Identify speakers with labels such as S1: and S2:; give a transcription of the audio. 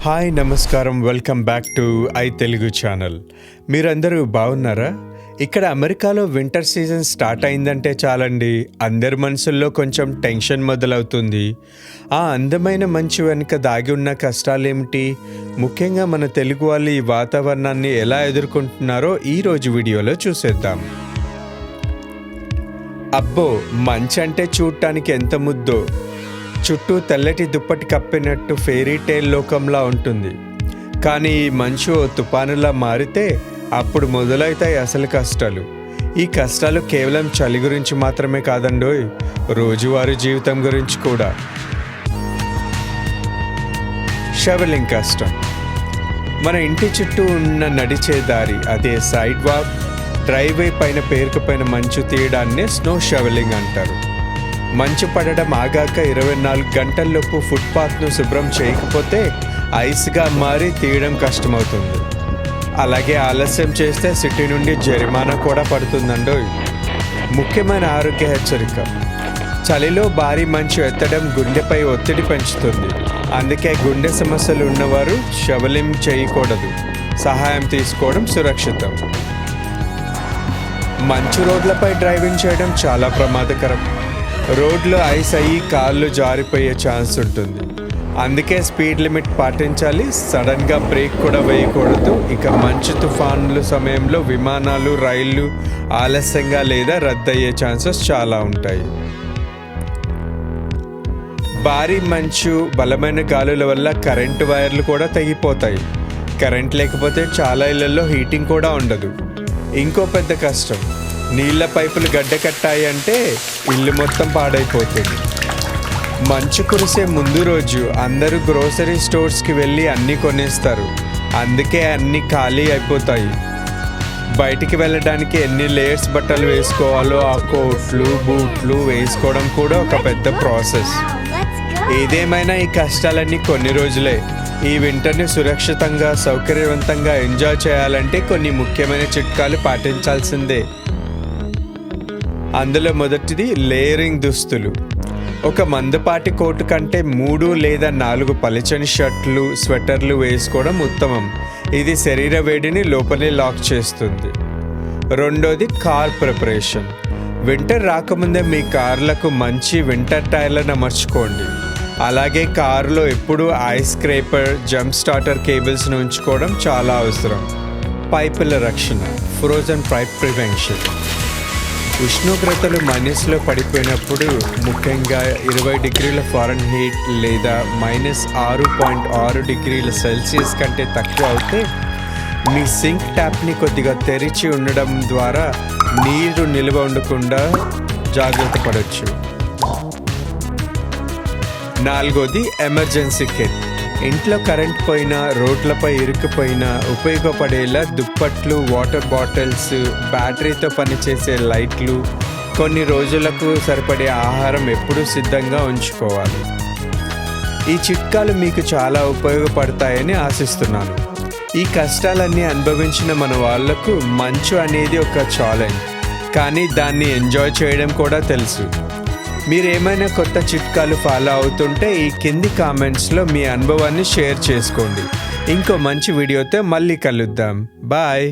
S1: Hi నమస్కారం, welcome back to I Telugu channel. మీరందరూ బాగున్నారా? ఇక్కడ అమెరికాలో వింటర్ సీజన్ స్టార్ట్ అయిందంటే చాలండి, అందరి మనసుల్లో కొంచెం టెన్షన్ మొదలవుతుంది. ఆ అందమైన మంచు వెనుక దాగి ఉన్న కష్టాలేమిటి, ముఖ్యంగా మన తెలుగు వాళ్ళు ఈ వాతావరణాన్ని ఎలా ఎదుర్కొంటున్నారో ఈరోజు వీడియోలో చూసేద్దాం. అబ్బో, మంచు అంటే చూడటానికి ఎంత ముద్దో, చుట్టూ తెల్లటి దుప్పటి కప్పినట్టు ఫెయిరీ టేల్ లోకంలా ఉంటుంది. కానీ ఈ మంచు తుఫానులా మారితే అప్పుడు మొదలవుతాయి అసలు కష్టాలు. ఈ కష్టాలు కేవలం చలి గురించి మాత్రమే కాదండోయ్, రోజువారీ జీవితం గురించి కూడా. షవలింగ్ కష్టం. మన ఇంటి చుట్టూ ఉన్న నడిచే దారి, అదే సైడ్ వాక్, డ్రైవే పైన పేరుకుపోయిన మంచు తీయడాన్నే స్నో షవలింగ్ అంటారు. మంచు పడడం ఆగాక 24 గంటల్లోపు ఫుట్పాత్ను శుభ్రం చేయకపోతే ఐస్గా మారి తీయడం కష్టమవుతుంది. అలాగే ఆలస్యం చేస్తే సిటీ నుండి జరిమానా కూడా పడుతుందండో. ముఖ్యమైన ఆరోగ్య హెచ్చరిక: చలిలో భారీ మంచు ఎత్తడం గుండెపై ఒత్తిడి పెంచుతుంది. అందుకే గుండె సమస్యలు ఉన్నవారు షవలింగ్ చేయకూడదు, సహాయం తీసుకోవడం సురక్షితం. మంచు రోడ్లపై డ్రైవింగ్ చేయడం చాలా ప్రమాదకరం. రోడ్లు ఐస్ అయ్యి కార్లు జారిపోయే ఛాన్స్ ఉంటుంది. అందుకే స్పీడ్ లిమిట్ పాటించాలి, సడన్గా బ్రేక్ కూడా వేయకూడదు. ఇక మంచు తుఫాన్ల సమయంలో విమానాలు, రైళ్లు ఆలస్యంగా లేదా రద్దయ్యే ఛాన్సెస్ చాలా ఉంటాయి. భారీ మంచు, బలమైన గాలుల వల్ల కరెంటు వైర్లు కూడా తెగిపోతాయి. కరెంట్ లేకపోతే చాలా ఇళ్లలో హీటింగ్ కూడా ఉండదు. ఇంకో పెద్ద కష్టం, నీళ్ళ పైపులు గడ్డ కట్టాయి అంటే ఇల్లు మొత్తం పాడైపోతుంది. మంచు కురిసే ముందు రోజు అందరూ గ్రోసరీ స్టోర్స్కి వెళ్ళి అన్నీ కొనేస్తారు. అందుకే అన్నీ ఖాళీ అయిపోతాయి. బయటికి వెళ్ళడానికి ఎన్ని లేయర్స్ బట్టలు వేసుకోవాలో ఆ కోట్లు, బూట్లు వేసుకోవడం కూడా ఒక పెద్ద ప్రాసెస్. ఏదేమైనా ఈ కష్టాలన్నీ కొన్ని రోజులే. ఈ వింటర్ని సురక్షితంగా, సౌకర్యవంతంగా ఎంజాయ్ చేయాలంటే కొన్ని ముఖ్యమైన చిట్కాలు పాటించాల్సిందే. అందులో మొదటిది లేయరింగ్ దుస్తులు. ఒక మందపాటి కోటు కంటే 3 లేదా 4 పలుచని షర్ట్లు, స్వెటర్లు వేసుకోవడం ఉత్తమం. ఇది శరీర వేడిని లోపలే లాక్ చేస్తుంది. రెండోది కార్ ప్రిపరేషన్. వింటర్ రాకముందే మీ కార్లకు మంచి వింటర్ టైర్లను అమర్చుకోండి. అలాగే కారులో ఎప్పుడూ ఐస్ స్క్రేపర్, జంప్ స్టార్టర్ కేబుల్స్ను ఉంచుకోవడం చాలా అవసరం. పైపుల రక్షణ, ఫ్రోజన్ పైప్ ప్రివెన్షన్. ఉష్ణోగ్రతలు మైనస్లో పడిపోయినప్పుడు, ముఖ్యంగా 20 డిగ్రీల ఫారెన్హీట్ లేదా -6.6 డిగ్రీల సెల్సియస్ కంటే తక్కువ అవుతే మీ సింక్ ట్యాప్ని కొద్దిగా తెరిచి ఉండడం ద్వారా నీరు నిల్వ ఉండకుండా జాగ్రత్త పడవచ్చు. నాలుగోది ఎమర్జెన్సీ కిట్. ఇంట్లో కరెంట్ పోయినా, రోడ్లపై ఇరుక్కుపోయినా ఉపయోగపడేలా దుప్పట్లు, వాటర్ బాటిల్స్, బ్యాటరీతో పనిచేసే లైట్లు, కొన్ని రోజులకు సరిపడే ఆహారం ఎప్పుడూ సిద్ధంగా ఉంచుకోవాలి. ఈ చిట్కాలు మీకు చాలా ఉపయోగపడతాయని ఆశిస్తున్నాను. ఈ కష్టాలన్నీ అనుభవించిన మన వాళ్లకు మంచు అనేది ఒక ఛాలెంజ్, కానీ దాన్ని ఎంజాయ్ చేయడం కూడా తెలుసు. మీరేమైనా కొత్త చిట్కాలు ఫాలో అవుతుంటే ఈ కింది కామెంట్స్లో మీ అనుభవాన్ని షేర్ చేసుకోండి. ఇంకో మంచి వీడియోతో మళ్ళీ కలుద్దాం. బాయ్.